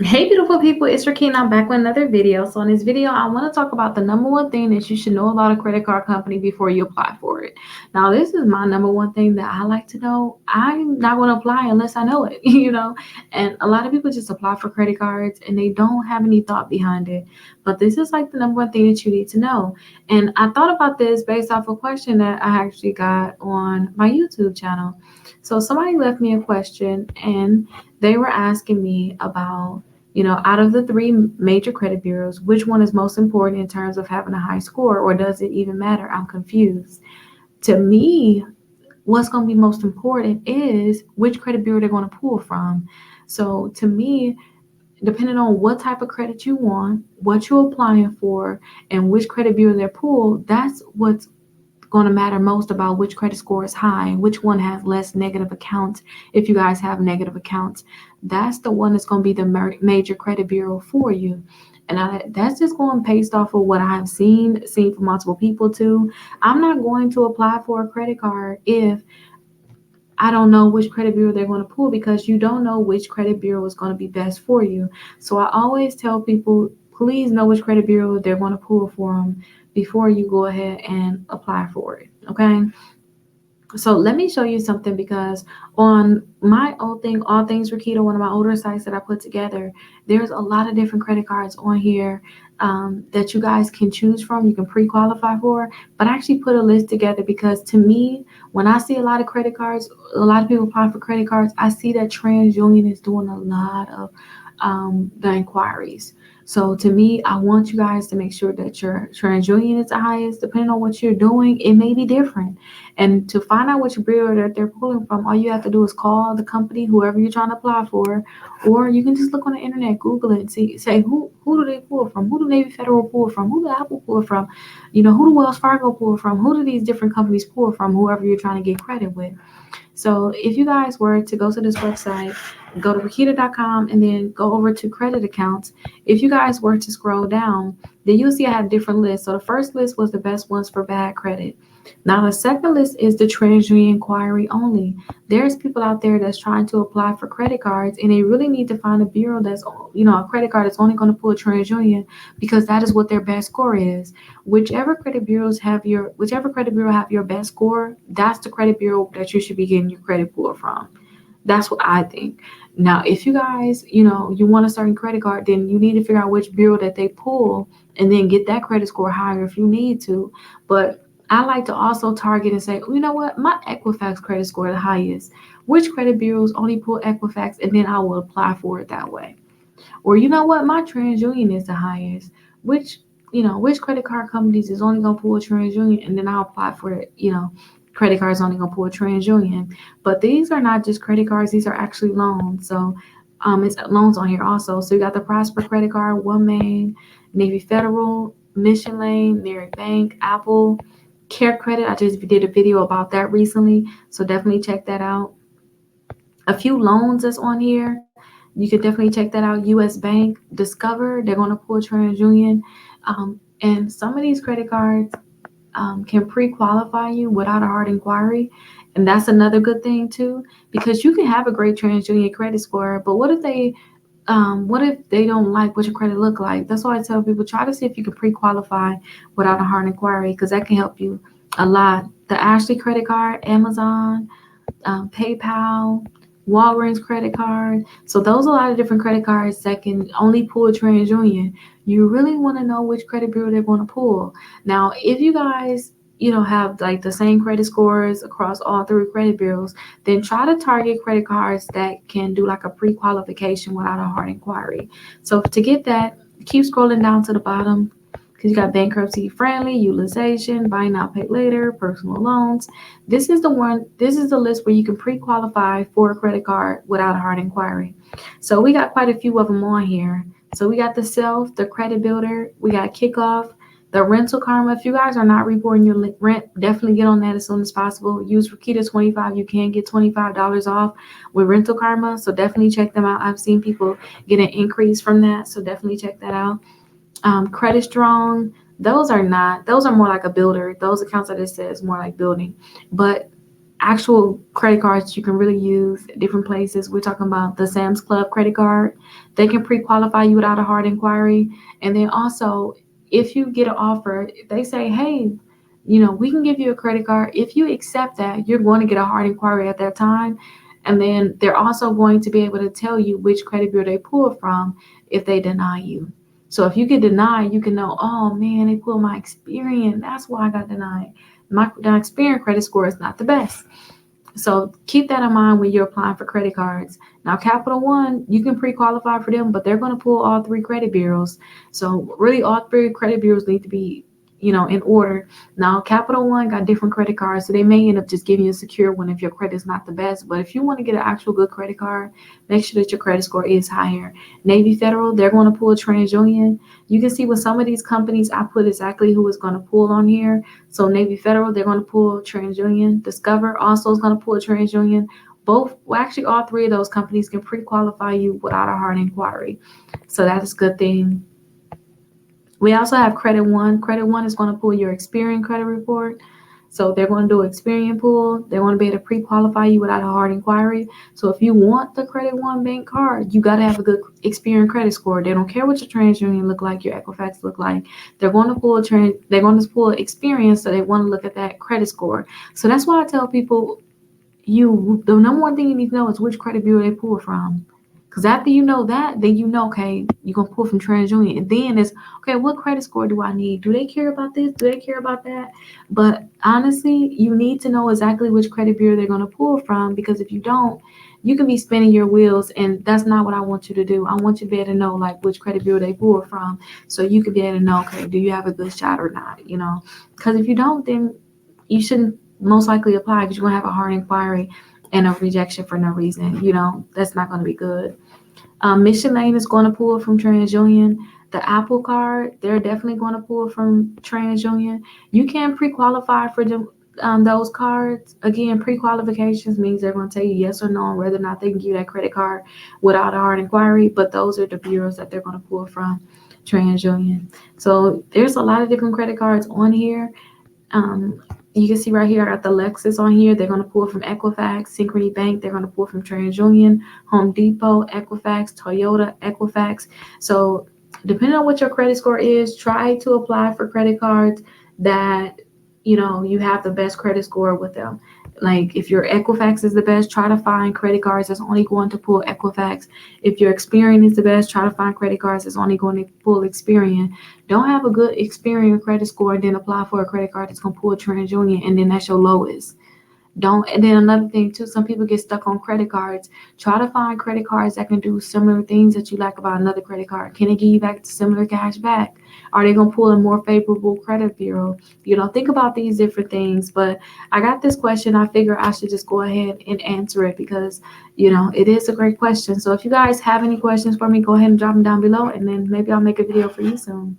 Hey beautiful people, it's Rickita. I'm back with another video. So in this video, I want to talk about the number one thing that you should know about a credit card company before you apply for it. Now, this is my number one thing that I like to know. I'm not going to apply unless I know it, And a lot of people just apply for credit cards and they don't have any thought behind it. But this is like the number one thing that you need to know. And I thought about this based off a question that I actually got on my YouTube channel. So somebody left me a question and they were asking me about out of the three major credit bureaus, which one is most important in terms of having a high score, or does it even matter? I'm confused. To me, what's going to be most important is which credit bureau they're going to pull from. So to me, depending on what type of credit you want, what you're applying for, and which credit bureau they're pulled, that's what's going to matter most about which credit score is high and which one has less negative accounts. If you guys have negative accounts, that's the one that's going to be the major credit bureau for you. And that's just going based off of what I've seen from multiple people too. I'm not going to apply for a credit card if I don't know which credit bureau they're going to pull, because you don't know which credit bureau is going to be best for you. So I always tell people, please know which credit bureau they're going to pull for them before you go ahead and apply for it. Okay. So let me show you something, because on my old thing, All Things Rickita, one of my older sites that I put together, there's a lot of different credit cards on here that you guys can choose from. You can pre-qualify for, but I actually put a list together because to me, when I see a lot of credit cards, a lot of people apply for credit cards, I see that TransUnion is doing a lot of the inquiries. So to me, I want you guys to make sure that your TransUnion is the highest. Depending on what you're doing, it may be different. And to find out which bureau that they're pulling from, all you have to do is call the company, whoever you're trying to apply for, or you can just look on the internet, Google it, and say who do they pull from? Who do Navy Federal pull from? Who do Apple pull from? Who do Wells Fargo pull from? Who do these different companies pull from? Whoever you're trying to get credit with. So if you guys were to go to this website, go to Rickita.com and then go over to credit accounts. If you guys were to scroll down, then you'll see I have different lists. So the first list was the best ones for bad credit. Now the second list is the TransUnion inquiry only. There's people out there that's trying to apply for credit cards and they really need to find a bureau that's, a credit card that's only going to pull a TransUnion, because that is what their best score is. Whichever credit bureau have your best score, that's the credit bureau that you should be getting your credit pulled from. That's what I think. Now, if you guys, you want a certain credit card, then you need to figure out which bureau that they pull and then get that credit score higher if you need to. But I like to also target and say, you know what, my Equifax credit score is the highest. Which credit bureaus only pull Equifax, and then I will apply for it that way. Or you know what, my TransUnion is the highest. Which credit card companies is only gonna pull a TransUnion, and then I'll apply for it. Credit cards only gonna pull a TransUnion. But these are not just credit cards; these are actually loans. So, it's loans on here also. So you got the Prosper credit card, One Main, Navy Federal, Mission Lane, Merrick Bank, Apple, Care Credit. I just did a video about that recently, so definitely check that out. A few loans that's on here. You could definitely check that out. U.S. Bank, Discover, they're going to pull TransUnion. And some of these credit cards can pre-qualify you without a hard inquiry. And that's another good thing too, because you can have a great TransUnion credit score, but what if they don't like what your credit look like? That's why I tell people, try to see if you can pre-qualify without a hard inquiry, because that can help you a lot. The Ashley credit card, Amazon, PayPal, Walgreens credit card. So those are a lot of different credit cards that can only pull a TransUnion. You really want to know which credit bureau they're going to pull. Now, if you guys have like the same credit scores across all three credit bureaus, then try to target credit cards that can do like a pre-qualification without a hard inquiry. So to get that, keep scrolling down to the bottom, because you got bankruptcy friendly, utilization, buy now, pay later, personal loans. This is the list where you can pre-qualify for a credit card without a hard inquiry. So we got quite a few of them on here. So we got the Self, the Credit Builder, we got Kickoff, the Rental Karma. If you guys are not reporting your rent, definitely get on that as soon as possible. Use Rickita 25. You can get $25 off with Rental Karma. So definitely check them out. I've seen people get an increase from that. So definitely check that out. Credit Strong, those are more like a builder. Those accounts that it says more like building. But actual credit cards you can really use at different places. We're talking about the Sam's Club credit card. They can pre-qualify you without a hard inquiry. And then also, if you get an offer, if they say, hey, we can give you a credit card. If you accept that, you're going to get a hard inquiry at that time. And then they're also going to be able to tell you which credit bureau they pull from if they deny you. So if you get denied, you can know, oh man, they pulled my Experian. That's why I got denied. My Experian credit score is not the best. So keep that in mind when you're applying for credit cards. Now, Capital One, you can pre-qualify for them, but they're going to pull all three credit bureaus. So really, all three credit bureaus need to be, in order. Now, Capital One got different credit cards, so they may end up just giving you a secure one if your credit's not the best. But if you want to get an actual good credit card, make sure that your credit score is higher. Navy Federal, they're going to pull TransUnion. You can see with some of these companies, I put exactly who is going to pull on here. So Navy Federal, they're going to pull TransUnion. Discover also is going to pull TransUnion. Actually, all three of those companies can pre-qualify you without a hard inquiry. So that is a good thing. We also have Credit One. Credit One is going to pull your Experian credit report. So they're going to do an Experian pull. They want to be able to pre-qualify you without a hard inquiry. So if you want the Credit One bank card, you got to have a good Experian credit score. They don't care what your TransUnion look like, your Equifax look like. They're going to pull Experian, so they want to look at that credit score. So that's why I tell people, the number one thing you need to know is which credit bureau they pull from. Because after you know that, then okay, you're going to pull from TransUnion. And then it's, okay, what credit score do I need? Do they care about this? Do they care about that? But honestly, you need to know exactly which credit bureau they're going to pull from, because if you don't, you can be spinning your wheels, and that's not what I want you to do. I want you to be able to know like which credit bureau they pull from, so you can be able to know, okay, do you have a good shot or not? Because if you don't, then you shouldn't most likely apply, because you're going to have a hard inquiry and a rejection for no reason. That's not going to be good. Mission Lane is going to pull from TransUnion. The Apple Card, they're definitely going to pull from TransUnion. You can pre-qualify for those cards. Again, pre-qualifications means they're going to tell you yes or no on whether or not they can give you that credit card without a hard inquiry. But those are the bureaus that they're going to pull from TransUnion. So there's a lot of different credit cards on here. You can see right here, I got the Lexus on here. They're going to pull from Equifax. Synchrony Bank, they're going to pull from TransUnion. Home Depot, Equifax. Toyota, Equifax. So depending on what your credit score is, try to apply for credit cards that, you have the best credit score with them. Like if your Equifax is the best, try to find credit cards that's only going to pull Equifax. If your Experian is the best, try to find credit cards that's only going to pull Experian. Don't have a good Experian credit score and then apply for a credit card that's going to pull TransUnion, and then that's your lowest. And then another thing too, some people get stuck on credit cards. Try to find credit cards that can do similar things that you like about another credit card. Can it give you back similar cash back? Are they going to pull a more favorable credit bureau? Think about these different things. But I got this question. I figure I should just go ahead and answer it, because, it is a great question. So if you guys have any questions for me, go ahead and drop them down below, and then maybe I'll make a video for you soon.